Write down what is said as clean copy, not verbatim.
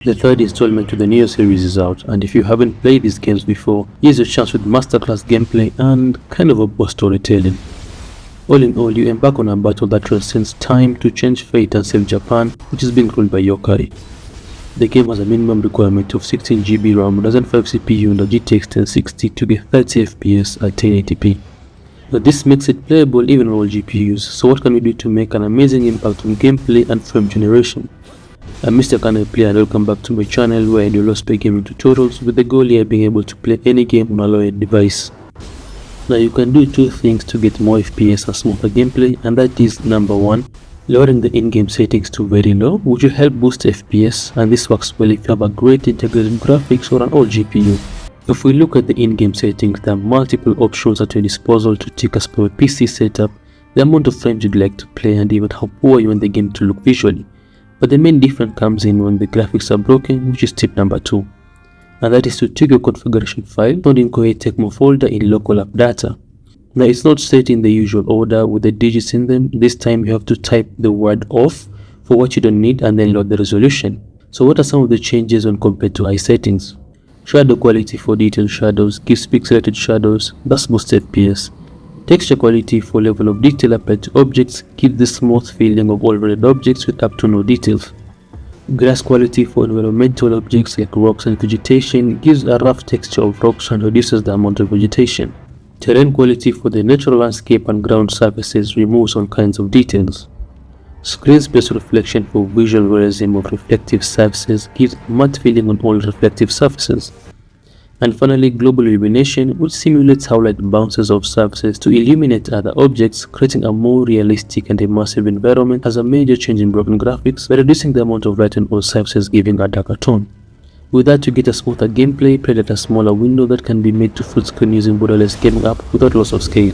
The third installment to the NIOH series is out, and if you haven't played these games before, here's your chance with masterclass gameplay and kind of a boss storytelling. All in all, you embark on a battle that transcends time to change fate and save Japan, which is being ruled by yokai. The game has a minimum requirement of 16 GB RAM, Ryzen 5 CPU and a GTX 1060 to get 30 FPS at 1080p. But this makes it playable even on all GPUs, so what can we do to make an amazing impact on gameplay and frame generation? I'm Mr.CanIplay and welcome back to my channel where I do low-spec gaming tutorials with the goal here being able to play any game on a low-end device. Now you can do two things to get more FPS and smoother gameplay, and that is number 1, lowering the in-game settings to very low, which will help boost FPS, and this works well if you have a great integrated graphics or an old GPU. If we look at the in-game settings, there are multiple options at your disposal to take as per a PC setup, the amount of frames you'd like to play, and even how poor you want the game to look visually. But the main difference comes in when the graphics are broken, which is tip number 2. And that is to take your configuration file found in koei Tecmo folder in local appdata. Now it's not set in the usual order with the digits in them. This time you have to type the word off for what you don't need and then load the resolution. So what are some of the changes when compared to iSettings? Shadow quality for detailed shadows gives pixelated shadows, thus boosts FPS. Texture quality for level of detail applied to objects gives the smooth feeling of all rounded objects with up to no details. Grass quality for environmental objects like rocks and vegetation gives a rough texture of rocks and reduces the amount of vegetation. Terrain quality for the natural landscape and ground surfaces removes all kinds of details. Screen space reflection for visual realism of reflective surfaces gives matte feeling on all reflective surfaces. And finally, global illumination, which simulates how light bounces off surfaces to illuminate other objects, creating a more realistic and immersive environment, has a major change in broken graphics by reducing the amount of light on all surfaces, giving a darker tone. With that, you get a smoother gameplay played at a smaller window that can be made to full screen using borderless gaming app without loss of scale.